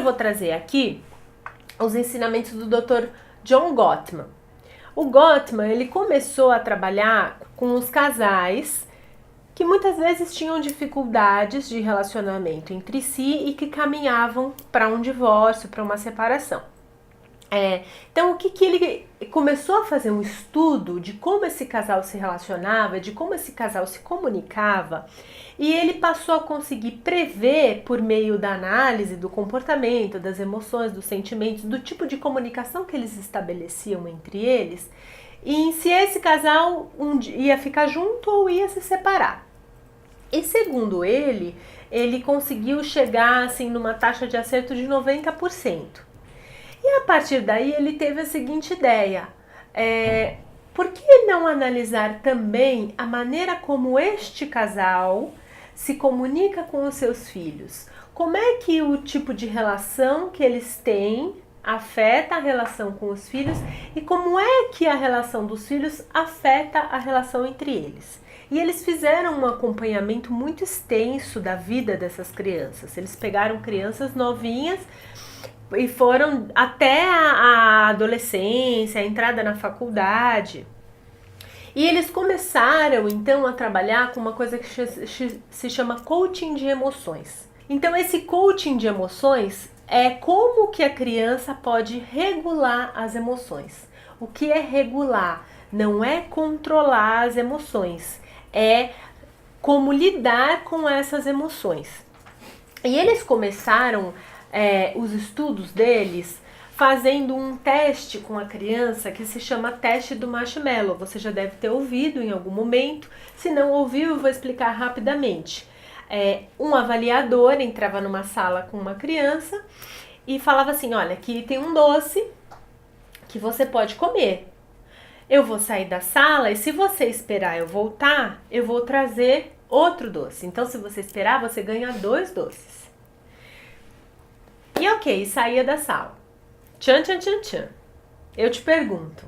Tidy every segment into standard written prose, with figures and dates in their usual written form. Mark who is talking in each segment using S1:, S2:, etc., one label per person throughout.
S1: vou trazer aqui os ensinamentos do Dr. John Gottman. O Gottman, ele começou a trabalhar com os casais que muitas vezes tinham dificuldades de relacionamento entre si e que caminhavam para um divórcio, para uma separação. Então, o que ele começou a fazer um estudo de como esse casal se relacionava, de como esse casal se comunicava, e ele passou a conseguir prever, por meio da análise do comportamento, das emoções, dos sentimentos, do tipo de comunicação que eles estabeleciam entre eles, e se esse casal ia ficar junto ou ia se separar. E segundo ele conseguiu chegar assim, numa taxa de acerto de 90%. E a partir daí ele teve a seguinte ideia: por que não analisar também a maneira como este casal se comunica com os seus filhos? Como é que o tipo de relação que eles têm afeta a relação com os filhos e como é que a relação dos filhos afeta a relação entre eles? E eles fizeram um acompanhamento muito extenso da vida dessas crianças. Eles pegaram crianças novinhas e foram até a adolescência, a entrada na faculdade. E eles começaram então a trabalhar com uma coisa que se chama coaching de emoções. Então esse coaching de emoções é como que a criança pode regular as emoções. O que é regular? Não é controlar as emoções, é como lidar com essas emoções. E eles começaram os estudos deles fazendo um teste com a criança que se chama teste do marshmallow. Você já deve ter ouvido em algum momento. Se não ouviu, eu vou explicar rapidamente. Um avaliador entrava numa sala com uma criança e falava assim: olha, aqui tem um doce que você pode comer. Eu vou sair da sala e se você esperar eu voltar, eu vou trazer outro doce. Então, se você esperar, você ganha 2 doces. E ok, saía da sala. Tchan, tchan, tchan, tchan. Eu te pergunto,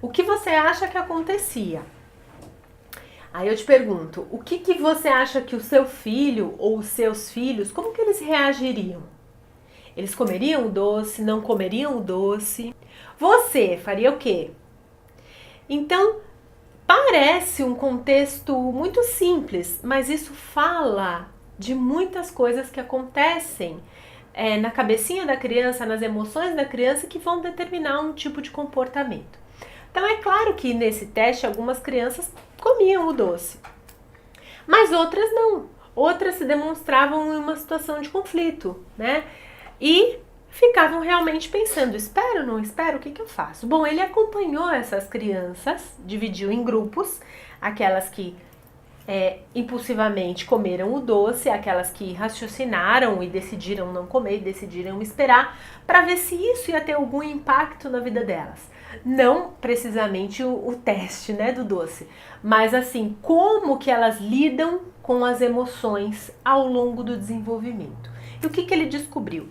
S1: o que você acha que acontecia? Aí eu te pergunto, o que você acha que o seu filho ou os seus filhos, como que eles reagiriam? Eles comeriam o doce, não comeriam o doce? Você faria o quê? Então, parece um contexto muito simples, mas isso fala de muitas coisas que acontecem na cabecinha da criança, nas emoções da criança, que vão determinar um tipo de comportamento. Então é claro que nesse teste algumas crianças comiam o doce, mas outras não. Outras se demonstravam em uma situação de conflito, né? E ficavam realmente pensando, espero, não espero, o que eu faço? Bom, ele acompanhou essas crianças, dividiu em grupos, aquelas que impulsivamente comeram o doce, aquelas que raciocinaram e decidiram não comer, decidiram esperar, para ver se isso ia ter algum impacto na vida delas. Não precisamente o teste, né, do doce, mas assim, como que elas lidam com as emoções ao longo do desenvolvimento. E o que ele descobriu?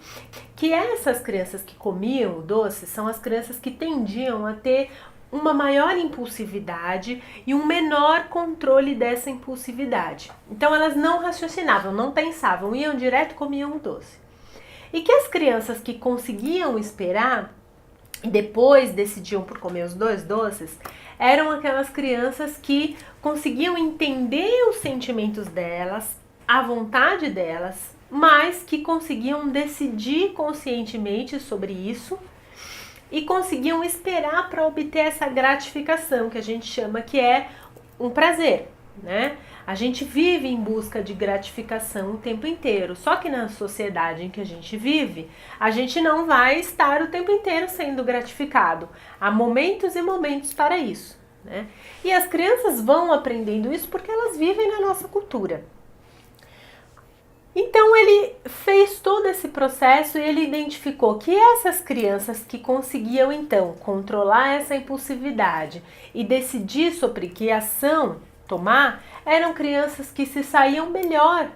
S1: Que essas crianças que comiam o doce são as crianças que tendiam a ter uma maior impulsividade e um menor controle dessa impulsividade. Então elas não raciocinavam, não pensavam, iam direto e comiam o doce. E que as crianças que conseguiam esperar e depois decidiam por comer os 2 doces, eram aquelas crianças que conseguiam entender os sentimentos delas, a vontade delas, mas que conseguiam decidir conscientemente sobre isso e conseguiam esperar para obter essa gratificação, que a gente chama que é um prazer, né? A gente vive em busca de gratificação o tempo inteiro, só que na sociedade em que a gente vive, a gente não vai estar o tempo inteiro sendo gratificado. Há momentos e momentos para isso, né? E as crianças vão aprendendo isso porque elas vivem na nossa cultura. Então ele fez todo esse processo e ele identificou que essas crianças que conseguiam então controlar essa impulsividade e decidir sobre que ação tomar, eram crianças que se saíam melhor,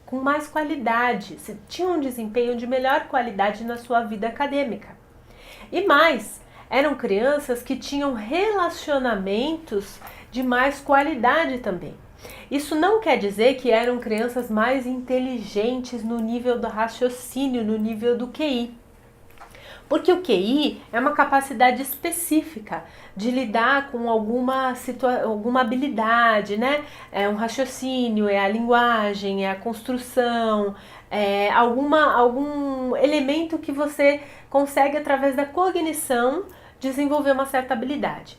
S1: com mais qualidade, tinham um desempenho de melhor qualidade na sua vida acadêmica. E mais, eram crianças que tinham relacionamentos de mais qualidade também. Isso não quer dizer que eram crianças mais inteligentes no nível do raciocínio, no nível do QI. Porque o QI é uma capacidade específica de lidar com alguma habilidade, né? É um raciocínio, é a linguagem, é a construção, é algum elemento que você consegue, através da cognição, desenvolver uma certa habilidade.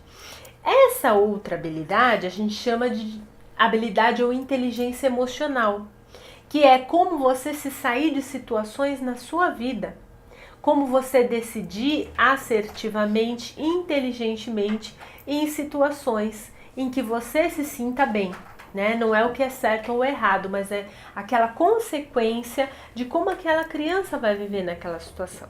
S1: Essa outra habilidade a gente chama de habilidade ou inteligência emocional, que é como você se sair de situações na sua vida, como você decidir assertivamente, inteligentemente em situações em que você se sinta bem, né? Não é o que é certo ou errado, mas é aquela consequência de como aquela criança vai viver naquela situação.